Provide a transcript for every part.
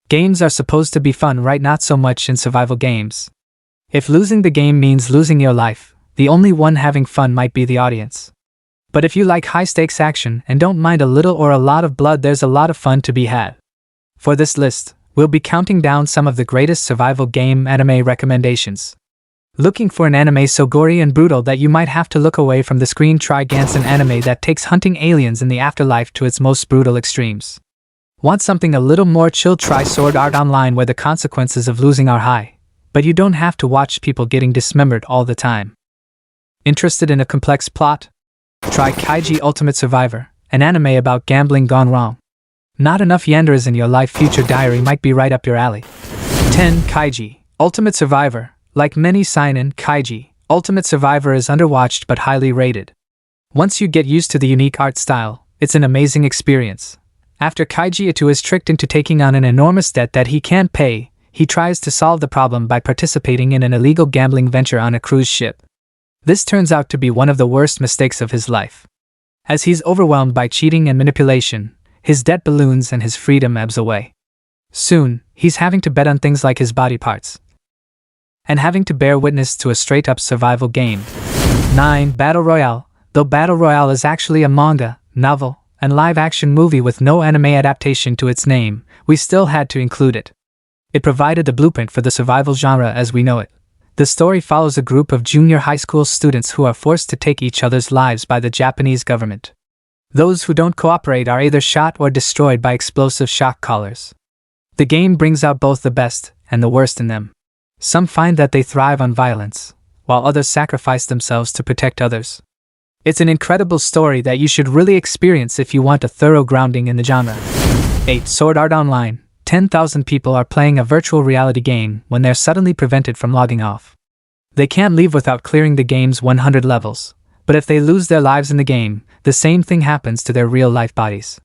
Games are supposed to be fun, right? Not so much in survival games. If losing the game means losing your life, the only one having fun might be the audience. But if you like high-stakes action and don't mind a little or a lot of blood, there's a lot of fun to be had. For this list, we'll be counting down some of the greatest survival game anime recommendations. Looking for an anime so gory and brutal that you might have to look away from the screen? Try Gangster, an anime that takes hunting aliens in the afterlife to its most brutal extremes. Want something a little more chill? Try Sword Art Online, where the consequences of losing are high, but you don't have to watch people getting dismembered all the time. Interested in a complex plot? Try Kaiji Ultimate Survivor, an anime about gambling gone wrong. Not enough yanders in your life? Future Diary might be right up your alley. 10. Kaiji Ultimate Survivor. Like many seinen, Kaiji Ultimate Survivor is underwatched but highly rated. Once you get used to the unique art style, it's an amazing experience. After Kaiji Ito is tricked into taking on an enormous debt that he can't pay, he tries to solve the problem by participating in an illegal gambling venture on a cruise ship. This turns out to be one of the worst mistakes of his life. As he's overwhelmed by cheating and manipulation, his debt balloons and his freedom ebbs away. Soon, he's having to bet on things like his body parts, and having to bear witness to a straight-up survival game. 9. Battle Royale. Though Battle Royale is actually a manga, novel, and live-action movie with no anime adaptation to its name, we still had to include it. It provided the blueprint for the survival genre as we know it. The story follows a group of junior high school students who are forced to take each other's lives by the Japanese government. Those who don't cooperate are either shot or destroyed by explosive shock collars. The game brings out both the best and the worst in them. Some find that they thrive on violence, while others sacrifice themselves to protect others. It's an incredible story that you should really experience if you want a thorough grounding in the genre. 8. Sword Art Online. 10,000 people are playing a virtual reality game when they're suddenly prevented from logging off. They can't leave without clearing the game's 100 levels, but if they lose their lives in the game, the same thing happens to their real-life bodies.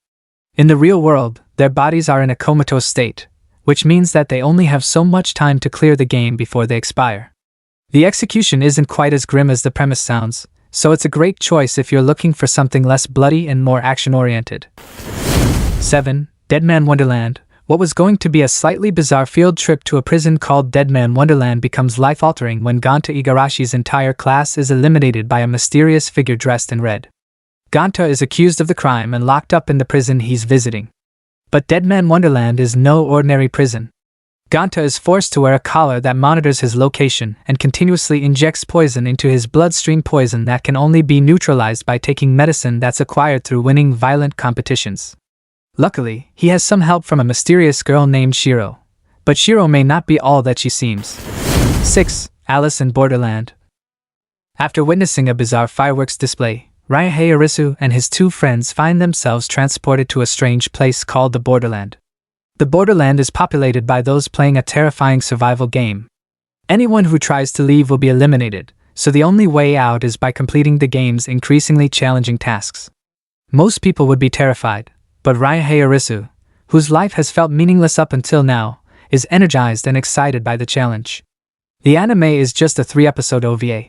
In the real world, their bodies are in a comatose state, which means that they only have so much time to clear the game before they expire. The execution isn't quite as grim as the premise sounds, so it's a great choice if you're looking for something less bloody and more action-oriented. 7. Man Wonderland. What was going to be a slightly bizarre field trip to a prison called Man Wonderland becomes life-altering when Ganta Igarashi's entire class is eliminated by a mysterious figure dressed in red. Ganta is accused of the crime and locked up in the prison he's visiting. But Man Wonderland is no ordinary prison. Ganta is forced to wear a collar that monitors his location and continuously injects poison into his bloodstream, poison that can only be neutralized by taking medicine that's acquired through winning violent competitions. Luckily, he has some help from a mysterious girl named Shiro, but Shiro may not be all that she seems. 6. Alice in Borderland. After witnessing a bizarre fireworks display, Ryuhei Arisu and his two friends find themselves transported to a strange place called the Borderland. The Borderland is populated by those playing a terrifying survival game. Anyone who tries to leave will be eliminated, so the only way out is by completing the game's increasingly challenging tasks. Most people would be terrified, but Ryuhei Arisu, whose life has felt meaningless up until now, is energized and excited by the challenge. The anime is just a 3-episode OVA.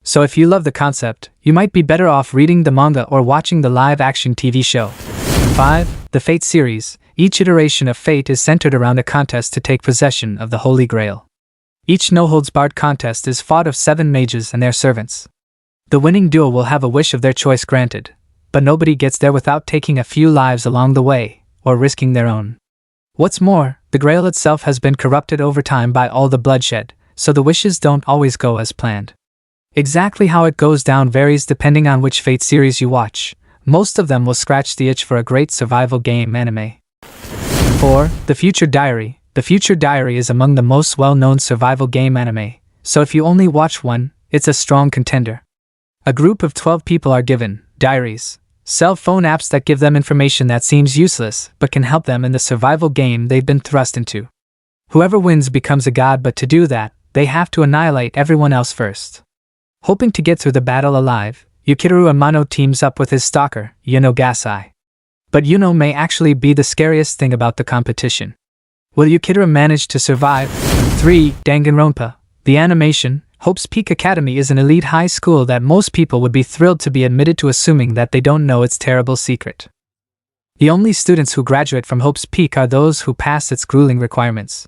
So if you love the concept, you might be better off reading the manga or watching the live-action TV show. 5. The Fate series. Each iteration of Fate is centered around a contest to take possession of the Holy Grail. Each no-holds-barred contest is fought of 7 mages and their servants. The winning duo will have a wish of their choice granted, but nobody gets there without taking a few lives along the way, or risking their own. What's more, the Grail itself has been corrupted over time by all the bloodshed, so the wishes don't always go as planned. Exactly how it goes down varies depending on which Fate series you watch. Most of them will scratch the itch for a great survival game anime. 4. The Future Diary. The Future Diary is among the most well-known survival game anime, so if you only watch one, it's a strong contender. A group of 12 people are given diaries, cell phone apps that give them information that seems useless but can help them in the survival game they've been thrust into. Whoever wins becomes a god, but to do that, they have to annihilate everyone else first. Hoping to get through the battle alive, Yukiteru Amano teams up with his stalker, Yuno Gasai. But Yuno may actually be the scariest thing about the competition. Will Yukiteru manage to survive? 3. Danganronpa. The animation, Hope's Peak Academy, is an elite high school that most people would be thrilled to be admitted to, assuming that they don't know its terrible secret. The only students who graduate from Hope's Peak are those who pass its grueling requirements.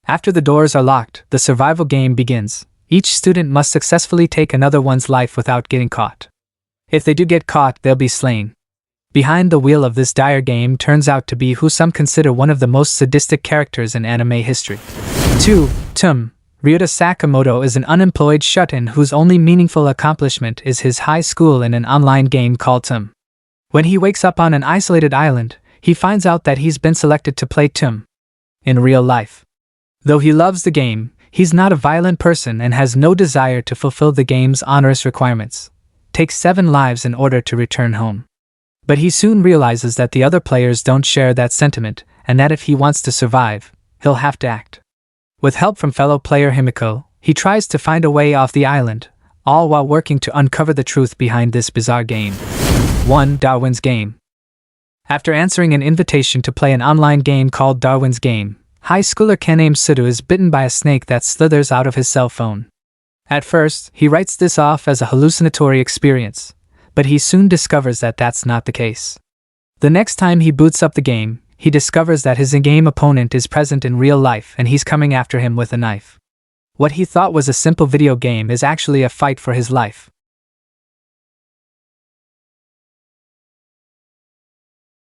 After the doors are locked, the survival game begins. Each student must successfully take another one's life without getting caught. If they do get caught, they'll be slain. Behind the wheel of this dire game turns out to be who some consider one of the most sadistic characters in anime history. 2. Tum. Ryuta Sakamoto is an unemployed shut-in whose only meaningful accomplishment is his high school in an online game called Tum. When he wakes up on an isolated island, he finds out that he's been selected to play Tum in real life. Though he loves the game, he's not a violent person and has no desire to fulfill the game's onerous requirements. Takes 7 lives in order to return home. But he soon realizes that the other players don't share that sentiment, and that if he wants to survive, he'll have to act. With help from fellow player Himiko, he tries to find a way off the island, all while working to uncover the truth behind this bizarre game. 1. Darwin's Game. After answering an invitation to play an online game called Darwin's Game, high schooler Ken Sudo is bitten by a snake that slithers out of his cell phone. At first, he writes this off as a hallucinatory experience, but he soon discovers that that's not the case. The next time he boots up the game, he discovers that his in-game opponent is present in real life and he's coming after him with a knife. What he thought was a simple video game is actually a fight for his life.